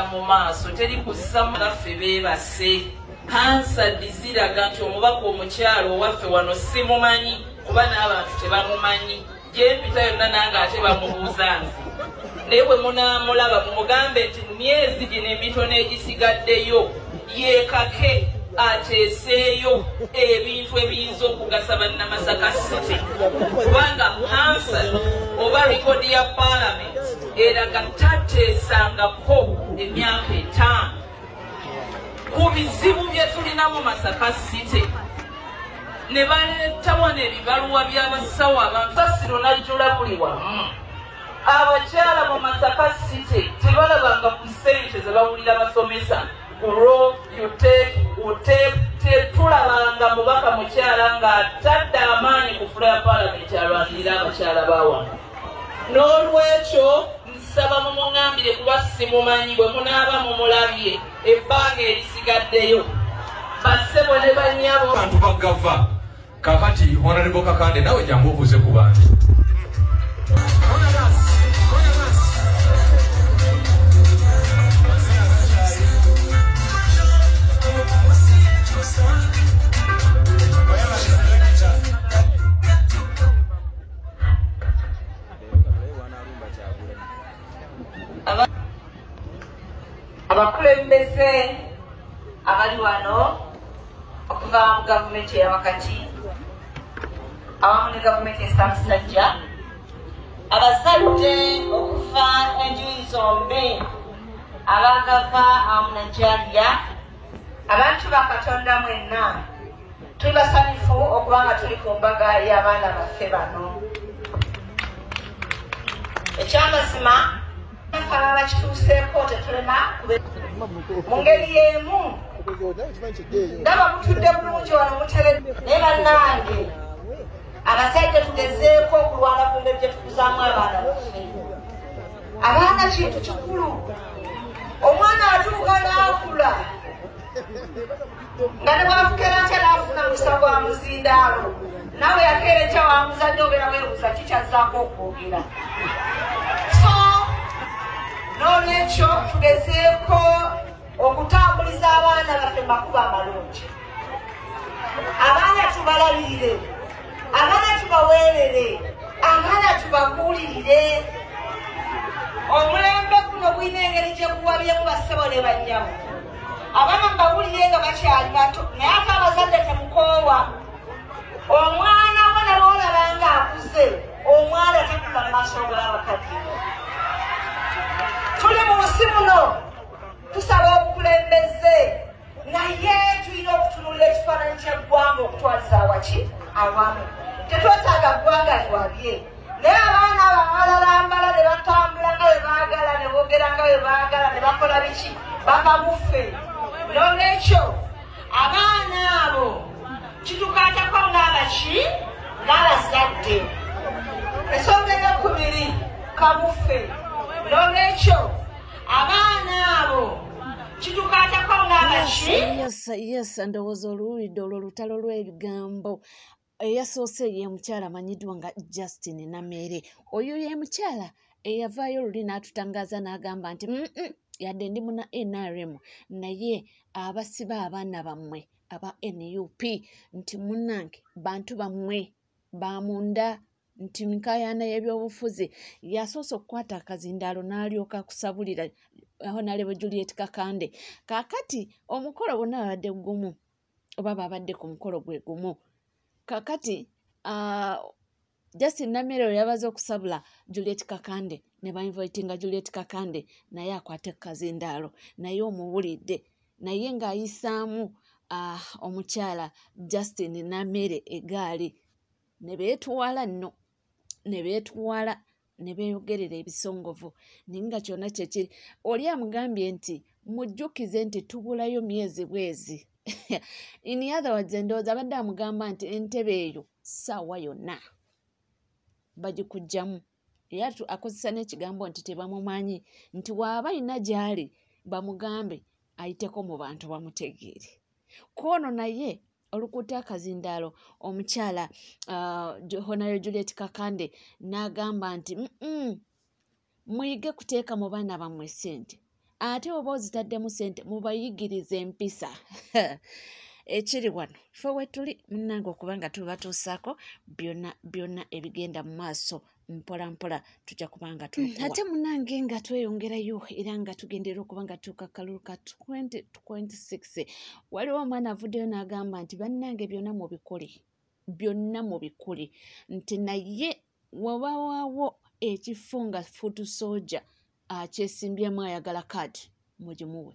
genda mu maaso teri kussa naffe beebase. Hansard ziraga nti omubaka omukyalo owaffe wano simumanyi kuba n'abantu tebamumanyi. Gye mpita yonna nange ate bamubuuza nti naye bwe munaamulaba mumugambe nti mu myezi gino emitono egisigaddeyo yeekake ateeseeyo ebintu ebiyinza okugasa bannamasaka City. Kubanga Hansard oba likodi ya Parliament eraga tateesangako emyaka 5 ku bizibu bye tulina mu Masaka City. Ne baleetawo n'ebibaluwa by'abasawo abantu Kasiro n'ajjula buli wamu. Abakyala mu Masaka City tebalabanga ku ssente ze bawulira basomesa. Grow, you take, tetulabanga mubaka mukyala ng'atadde amaanyi ku fula ya Parliament alwanirira abakyala bawa. N'olwekyo nsaba mumuŋŋambire kuba simumanyi bwe munaaba mumulabye ebbanga erisigaddeyo. Bassebo ne bannyabo bantu bagava kakati Honorable Kakande nawe jangu obuuze ku bantu. Abakulembeze abali wano okuva mu gavumenti eyawakati awamu ne gavumenti esamusajja, abazadde okuva enjuyi zombi, abagava awamu Nigeria, abantu ba Katonda mwenna tuli basanyufu okuba nga tuli ku mbaga y'abaana baffe bano. Ekyamazima kalala kituuseeko tetulema mu ngeri y'emu ndaba mutudde bulungi wano muteredde naye bannange abasajja tugezeeko okulwana ku ngeri gye tukuzaamu abaana baffe. Abaana kintu kikulu. Omwana atuuka n'akula nga ne bwafukera ntya n'afuna musa gwa muzindaalo nawe yakeera ekya wa muzadde obeera weebuuza kikyazzaako okwogera. N'olwekyo tugezeeko okutambuliza abaana baffe makubo amalungi. Abaana tubalabirire, abaana tubaweerere, abaana tubabuulirire. Omulembe guno gulina engeri gye guwabyemu bassebo ne bannyamu. Abaana mbabuulire nga bakyali bato naye ate abazadde temukoowa. Omwana wo ne bw'olaba ng'akuze, omwana takula mu maaso g'abakadde. Tuli mu nsi muno tusaba obukulembeze naye tulina okutunulira ekifaananyi ky'eggwanga okutwaliza awaki awamu. Tetwetaaga ggwanga liwabye naye abaana abamalala ne batambula nga bwe baagala ne boogera nga bwe baagala ne bakola biki bakabuffe. N'olwekyo abaana abo kitukwatako ng'abaki n'abazadde. Ensonga ey'okubiri kabuffe. N'olwekyo abaana abo kitukwatako ng'abaki. Yes, ndowooza oluwulidde olwo olutalo lw'ebigambo. Eyasoose ye mukyala amanyiddwa nga Justine Namere. Oyo ye mukyala eyavaayo oluli n'atutangaza n'agamba nti yadde ndi muna NRM naye abasiba abaana bammwe aba NUP nti munnange bantu bammwe bamunda nti mikaayana y'ebyobufuzi. Yasoose okukwata akazindaalo n'alyoka akusabulira Honorable Juliet Kakande. Kaakati omukolo bonna babadde gumu oba babadde ku mukolo gwe gumu. Kakati Justine Namere yabaze okusabula Juliet Kakande ne bainvitinga Juliet Kakande naye akwate kazindaalo naye omuwulidde naye ng'ayisaamu omukyala Justine Namere egaali ne beetuwala nno ne beetuwala ne beeyogerera ebisongovu naye nga kyonna kyekiri. Oli amugambye nti mujjukize nti tubulayo myezi bwezi. In other words, endowooza abadde amugamba nti entebe eyo ssaawa yonna bagikugjamu. Era akozesa n'ekigambo nti tebamumanyi nti waaba alina gy'ali bamugambe ayiteko mu bantu bamutegeere. Kwono naye olukuta akazindaalo omukyala Honorable Juliet Kakande n'agamba nti muyige kuteeka mu baana bammwe ssente ate oba ozitaddemu ssente mubayigiriza empisa ekiri wano fe wetuli munnange okuba nga tubatuusaako byonna ebigenda mu maaso mpola mpola tujja kubanga ate munnange nga tweyongerayo era nga tugendera okuba nga tuuka kalulu ka 2026 waliwo omwana avuddeyo n'agamba nti bannange byonna mubikole nti naye wabawaawo ekifo nga futu soja akyesimbyemu ayagala kaadi mugimuwe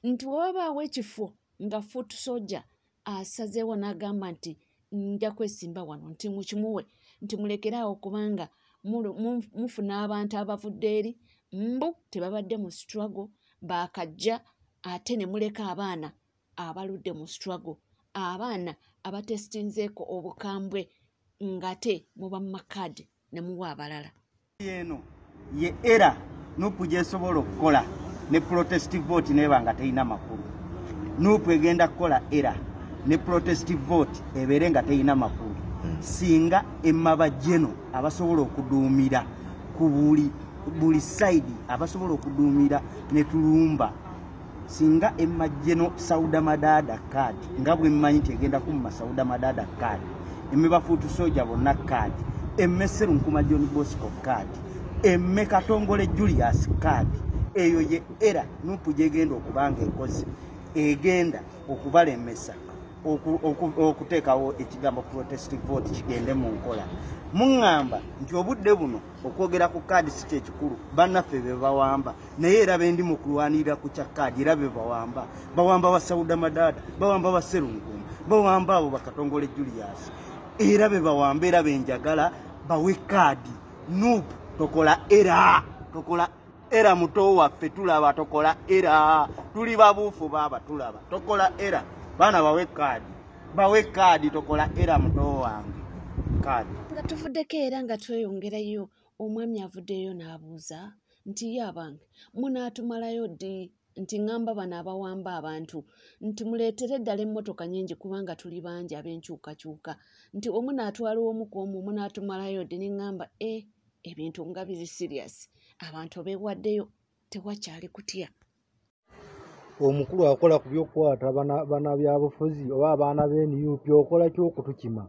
nti wabaawo ekifo nga futu soja asazeewo n'agamba nti nja kwesimba wano nti mukimuwe nti mulekeraawo kubanga mufuna abantu abavudde eri mbu tebabadde mu struggle baakajja ate ne muleka abaana abaludde mu struggle abaana abatestinzeeko obukambwe ngate muba mu makaadi ne muwa abalala eno ye era nupu gyesobola okukola ne protest vote neba nga teyina makulu nupu egenda kukola era ne protest vote ebeere nga teyina makulu singa emmaba jeno abasobola okuduumira ku buli side abasobola okuduumira ne tulumba singa emmajjeno Sauda Madada kaadi nga bwe mmanyi nti egenda kumma Sauda Madada kaadi emme bafuutu soja bonna kaadi emme Sserunkuma John Bosco kaadi emme Katongole Julius kaadi eyo ye era nupu gyegenda okubanga ekozi egenda okubalemesa okuteekawo ekigambo protest vote kigende mu nkola muŋŋamba nti obudde buno okwogera ku kaadi si kyekikulu bannaffe be bawamba naye era bendi mu kulwanirira ku kya kaadi era be bawamba ba Sauda Madada bawamba ba Sserunkuma bawamba abo Bakatongole Julius era be bawamba era benjagala bawe kaadi nupu tokola era muto waffe tulaba tokola era tuli babuufu baba tulaba tokola era baana bawe kaadi tokola era muto wange kaadi nga tuvuddeko era nga tweyongerayo omwami avuddeyo n'abuuza nti ye abange munaatumalayo ddi nti ŋŋamba bano abawamba abantu nti muleetere eddala emmotoka nnyingi kubanga tuli bangi ab'enkyukakyuka nti omunaatwala omu ku omu munaatumalayo ddi neŋŋamba ebintu nga biri serious abantu beewaddeyo tewakyali kutya omukulu akola ku by'okukwata bana byabufuzi oba abaana b'NUP okola ky'okutukima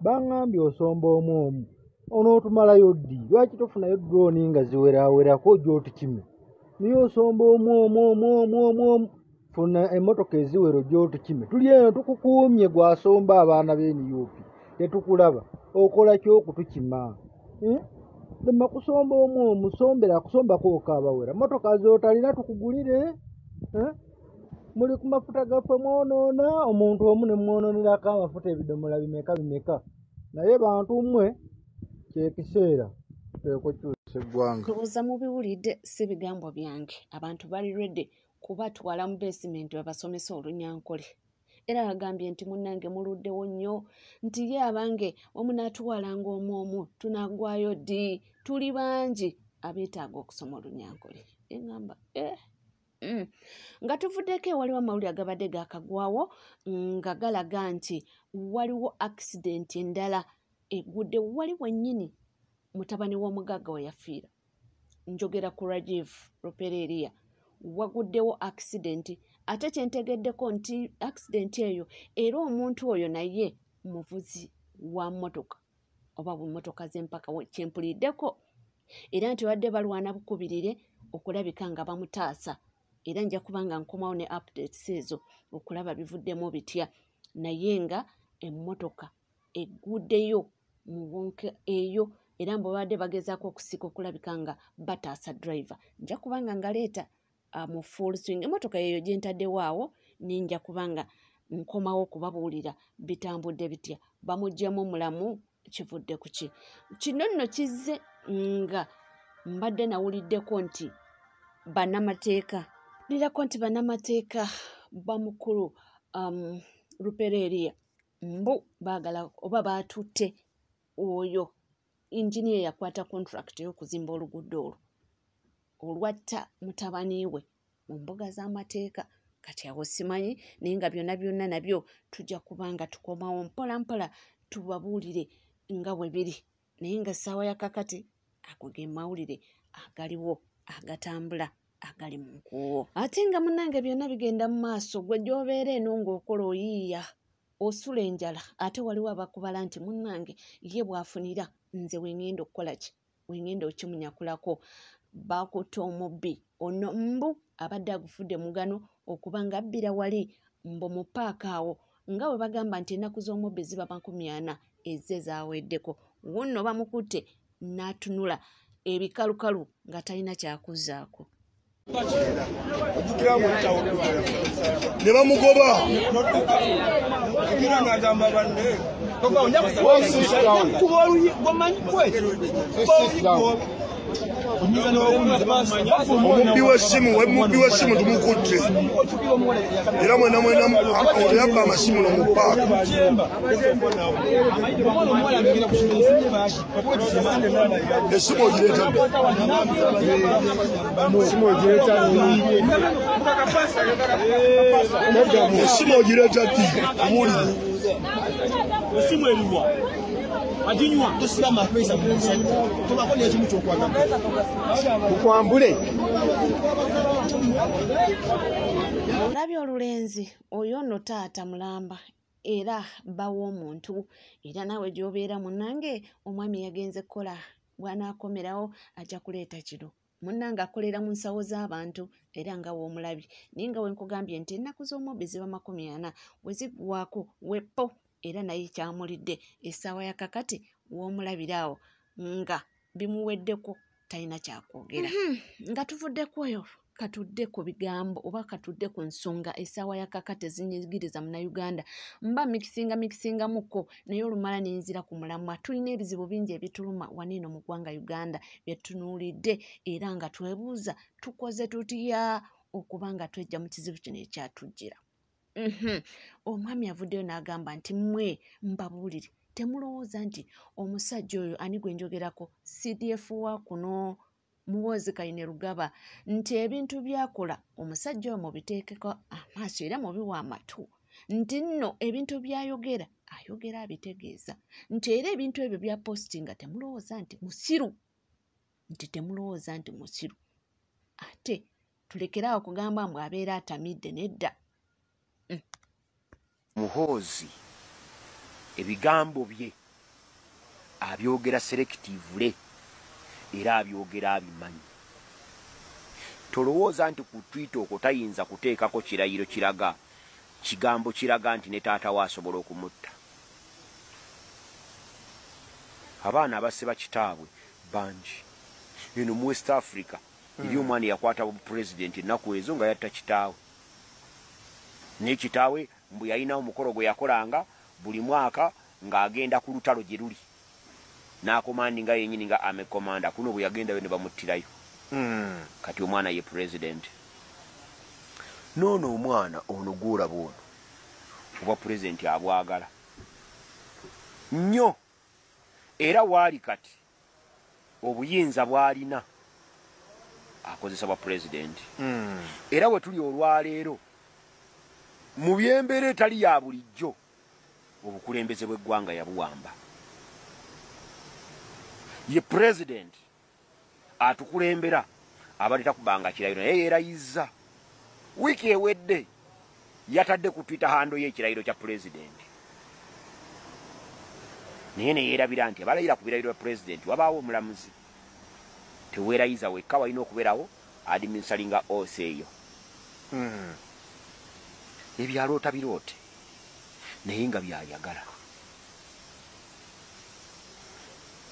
baŋŋambye osomba omu onootumalayo ddi lwaki tofunayo drone nga ziwerawerako gy'otukime niye osomba omu funa emmotoka eziwero gy'otukime tuli eno tukukuumye gwasomba abaana b'NUP tetukulaba okola ky'okutukima lema kusomba omu sombera kusombako okabawera motoka zootalina tukugulire muli ku mafuta gaffe mwonoona omuntu omu ne mwonoonirako amafuta ebidomola bimeka naye bantu mmwe kyekiseera teekukyusa eggwanga ndowooza mubiwulidde si bigambo byange abantu bali redde kubatwala mu besimenti babasomesa olunyankole era agambye nti munnange muluddewo nnyo nti ye abange omunaatuwalanga omu tunaggwayo ddi tuli bangi abeetaaga okusoma olunyankole eŋŋamba nga tuvuddeko ewaliwo amawulire agabadde gaakagwawo nga galaga nti waliwo accident endala egudde wali wennyini mutabani w'omugagga we yafiira njogera ku Rajiv Rupereria waguddewo accident ate kyentegeddeko nti accident eyo era omuntu oyo naye muvuzi wa mmotoka oba mmotoka z'empaka kyempuliddeko era nti wadde balwana bukubirire okulabika nga bamutaasa era nja kubanga nkomawo ne updates ezo okulaba bivuddemu bitya naye nga emmotoka eguddeyo mu wonke eyo era mbu babadde bagezaako okusika okulabika nga bataasa driver nja kubanga ngaleeta mu full swing emmotoka eyo gye ntaddewo awo ninja kubanga nkomawo okubabuulira bitambudde bitya bamuggyamu mulamu kivudde ku ki kino nno kizze nga mbadde nawuliddeko nti bannamateeka bamukulu Rupereria mbu baagala oba baatutte oyo inginiya yakwata contract y'okuzimba oluguudo olwo olwatta mutabani we mu mbuga z'amateeka kati awo simanyi naye nga byonna nabyo tujja kubanga tukomawo mpola tubabuulire nga bwe biri naye nga essaawa ya kakati ago ge mawulire agaliwo agatambula agali mu nkuwo. Ate nga munnange byonna bigenda mu maaso, gwe gy'obeera eno ng'okola oyiiya osula enjala, ate waliwo abakubala nti munnange ye bw'afunira nze wengenda okukola ki, wengenda okimunyakulako. Bakutte omubbi ono mbu abadde agufudde mugano okuba nga abbira wali mbu mu paaka awo, nga bwe bagamba nti ennaku z'omubbi ziba 40 ezze zaaweddeko. Wunno bamukutte n'atunula ebikalukalu nga talina kyakuzaako. Ne bamugoba omubbi w'essimu tumukutte era mwena yabba amasimu nomu paaka. Essimu ogireeta essimu ogireeta ddi muwulire essimu eriwa aginywa tosirama apesa tobako nekimu kyokwaga mukwambule. Olabye olulenzi oyo nno taata mulamba era bawa omuntu, era naawe gy'obeera munnange omwami yagenze kukola bw'anaakomerawo ajja kuleeta kino. Munnange akolera mu nsawo z'abantu era nga w'omulabye, naye nga wenkugambye nti ennaku z'omubbi ziba 40 bwe ziggwaako weppo, era naye kyamulidde essaawa ya kakati w'omulabira awo nga bimuweddeko talina kyakwogera. Nga tuvuddeku oyo katudde ku bigambo oba katudde ku nsonga essaawa ya kakati ezinyigiriza Munnayuganda. Mba mikisingamuko naye olumala n'enzira ku mulamwa. Tulina ebizibu bingi ebituluma waniino mu ggwanga Uganda bye tunuulidde era nga twebuuza tukoze tutya okuba nga twejja mu kizibu kino ekyatujjira. Omwami avuddeyo n'agamba nti mmwe mbabuulire temulowooza nti omusajja oyo ani gwe njogerako CDF wa kuno Muhoozi Kainerugaba nti ebintu byakola omusajja oyo mubiteekeko amaaso era mubiwa amatu, nti nno ebintu byayogera ayogera abitegeeza, nti era ebintu ebyo bya postinga temulowooza nti musiru, ate tulekeraawo kugamba mbw abeera atamidde nedda. Muhoozi ebigambo bye abyogera selectively era abyogera abimanyi. Tolowooza nti ku Twitter okwo tayinza kuteekako kirayiro kiraga kigambo kiraga nti ne taata we asobola okumutta. Abaana abasiba kitaabwe bangi eno mu West Africa eri omwana yakwata pulezidenti ennaku ezo nga yatta kitaawe, naye kitaawe mbu yalinawo omukolo gwe yakolanga buli mwaka ng'agenda ku lutalo gye luli n'akomandi nga yennyini nga ame komanda, kuno bwe yagendayo ne bamuttirayo. Kati omwana ye pulezidenti. Noono omwana ono gw'olaba ono oba pulezidenti abwagala nnyo, era waali kati obuyinza bw'alina akozesa bwa pulezidenti. Era we tuli olwaleero mu byembeera etali ya bulijjo obukulembeze bw'eggwanga yabuwamba. Ye pulezidenti atukulembera abadde takubanga kirayiro naye yeerayizza. Wiiki ewedde yatadde ku Twitter hando ye ekirayiro kya pulezidenti, naye ne yeerabira nti abalayira ku birayiro bya pulezidenti wabaawo omulamuzi. Teweerayiza wekka, walina okubeerawo administralinga oath eyo. Ebyaloota biroote naye nga byayagala.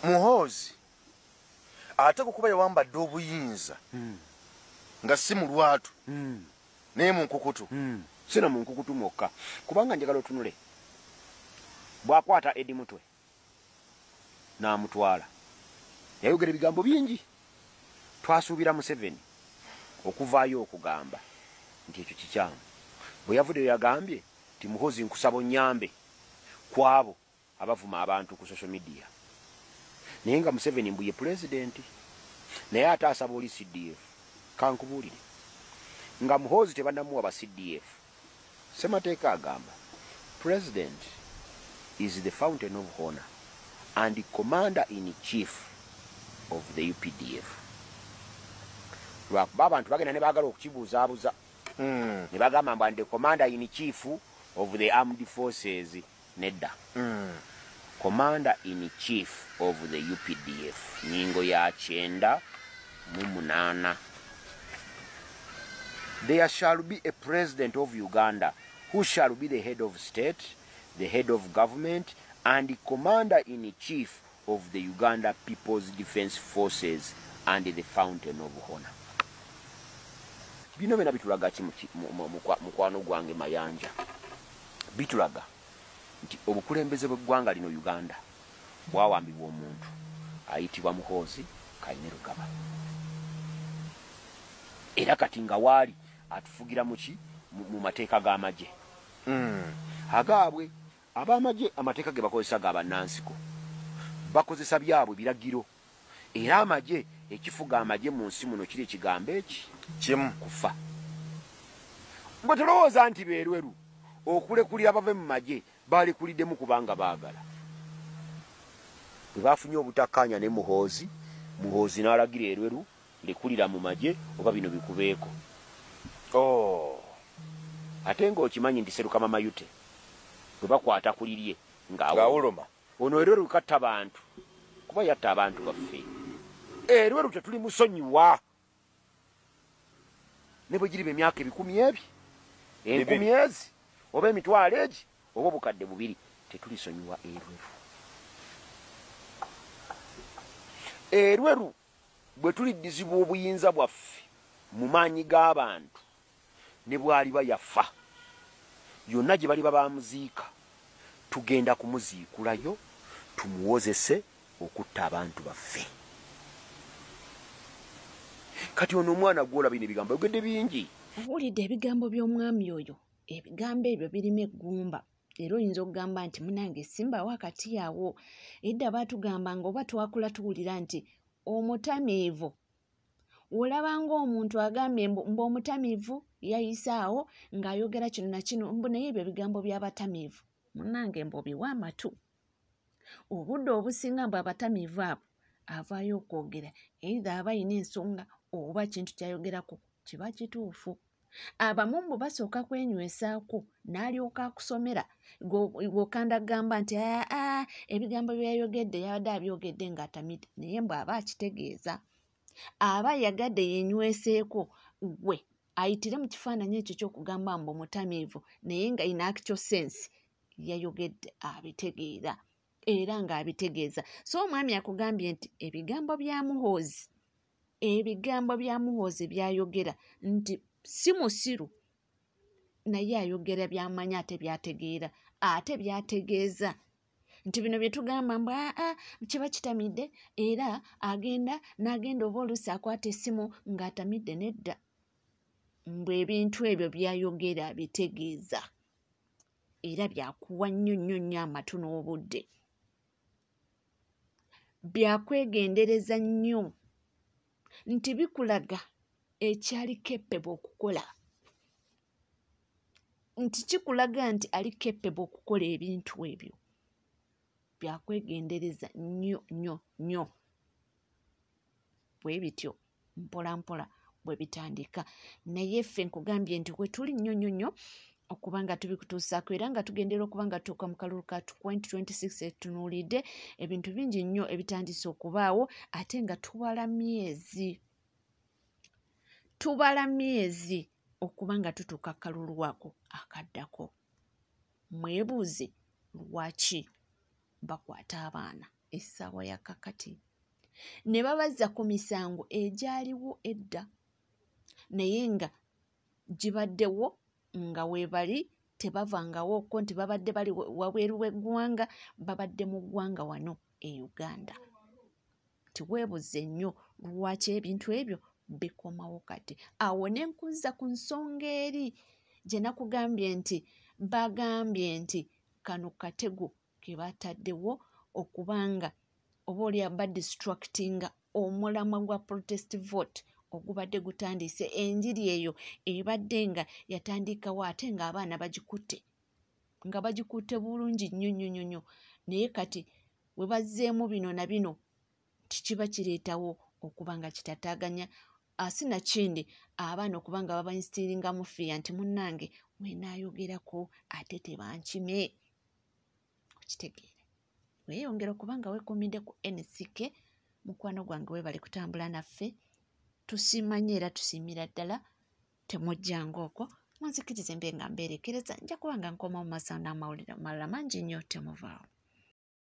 Muhoozi ate kukuba yawambadde obuyinza nga si mu lwatu naye mu nkukutu. Sina mu nkukutu mwokka, kubanga njagala otunule bw'akwata Eddie Mutwe n'amutwala yayogera ebigambo bingi. Twasuubira Museveni okuvaayo okugamba nti ekyo kikyamu. Bwe yavuddeyo yagambye nti Muhoozi nkusaba onnyambe ku abo abavuma abantu ku social media. Naye nga Museveni mbu ye pulezidenti naye ate asaba oli CDF. Kankubuulire nga Muhoozi tebannamuwa ba CDF, Ssemateeka agamba President is the fountain of honor and the commander in chief of the UPDF. lwakuba abantu bagenda ne baagala okukibuuzaabuza ne bagamba mbu ande commander in chief of the armed forces nedda commander in chief of the UPDF nyingo ya 9 there shall be a president of Uganda who shall be the head of state, the head of government, and the commander-in-chief of the Uganda People's Defense Forces and the fountain of honor. Bino bena bitulaga ki mukwano gwange mayanja. Bitulaga nti obukulembeze bw'eggwanga lino Uganda bwawambibwa omuntu ayitibwa Muhoozi Kainerugaba. Era kati nga waali atufugira muki mu mateeka g'amagye. Agaabwe ab'amagye amateeka ge bakozesa g'abannansiko bakozesa byabwe biragiro. Era amagye ekifuga amagye mu nsi muno kiri ekigambo eki kimu kufa. Bwe tulowooza nti beerweru okulekulira bave mu magye balekuliddemu kubanga baagala. Bwe bafunye obutakkaanya ne Muhoozi n'alagira erweru lekulira mu magye oba bino bikubeeko. Ate ng'okimanyi nti Serukama Mayute bwe bakwata kulirye ng'awuluma ono erweru katta bantu kuba yatta abantu baffe. Erweru tetuli musonyiwa ne bwe giriba emyaka 10,000 enkumi ezi oba emitwalo egi oba obukadde 2 tetulisonyiwa erweru. Erweru bwe tuliddizibwa obuyinza bwaffe mu maanyi g'abantu ne bwaliba yafa yonna gye baliba bamuziika tugenda kumuziikulayo tumuwozese okutta abantu baffe. Kati ono omwana gw'olabina ebigambo yogedde bingi. Owulidde ebigambo by'omwami oyo, ebigambo ebyo birimu eggumba. Era oyinza okugamba nti munange simba wakati yawo. Edda baatugambanga oba twakula tuwulira nti omutamiivu. Olabanga omuntu agambye mbu omutamiivu yayisaawo ng'ayogera kino na kino mbu naye ebyo bigambo by'abatamiivu. Munange mbu obiwa amatu. Obudde obusinga mbu abatamiivu abo avaayo okwogera either aba ayina ensonga oba kintu kyayogerako kiba kituufu. Abamu mbu basooka kwenywesaako n'alyoka akusomera gw'okanda gamba nti ebigambo byayogedde yabadde abyogedde ng'atamidde naye mbu aba akitegeeza. Aba yagadde yenyweseeko gwe ayitire mu kifaananyi ekyo ky'okugamba mbu mutamiivu naye nga ina actual sense yayogedde abitegeera era ng'abitegeeza. So omwami akugambye nti ebigambo bya Muhoozi byayogera nti si musiru naye ayogera by'amanyi ate byategeera ate byategeeza nti bino bye tugamba mbu kiba kitamidde era n'agenda oba oluusi akwata essimu ng'atamidde nedda. Mbu ebintu ebyo byayogera bitegeeza era byakuwa nnyo amatu n'obudde. Byakwegendereza nnyo nti bikulaga ekyali capable okukola. Nti kikulaga nti ali capable okukola ebintu ebyo. Byakwegendereza nnyo. Bwe bityo mpola mpola bwe bitandika. Naye ffe nkugambye nti we tuli nnyo okuba nga tubikutuusaako era nga tugendera okuba nga tutuuka mu kalulu ka 2026 etunuulidde ebintu bingi nnyo ebitandise okubaawo ate nga tubala myezi okuba nga tutuuka kalulu ako akaddako. Mwebuuze lwaki bakwata abaana essaawa ya kakati ne babazza ku misango egyaliwo edda naye nga gibaddewo nga weebali tebavangawo ko nti babadde bali wabweru w'eggwanga babadde mu ggwanga wano e Uganda. Tiweebuze nnyo lwaki ebintu ebyo bikomawo kati. Awo ne nkuzza ku nsonga eri gye nakugambye nti bagambye nti kano katego ke bataddewo okubanga oba oli aba distractinga omulamwa gwa protest vote ogubadde gutandise enjiri eyo ebadde nga yatandikawo ate ng'abaana bagikutte bulungi nnyo naye kati we bazzeemu bino na bino kiba kireetawo okuba nga kitataaganya asina kindi abaana okubanga babainstiringa mu fiya nti munnange mwenaayogerako ate tebankime okitegeere weeyongera okubanga weekuumidde ku NCK mukwano gwange webali kutambula naffe tusimanye era tusiimira ddala temujjanga okwo munzikirize mbe nga mbeerekereza nja kubanga nkoma mu masana amawulire amalala mangi nnyo temuvaawo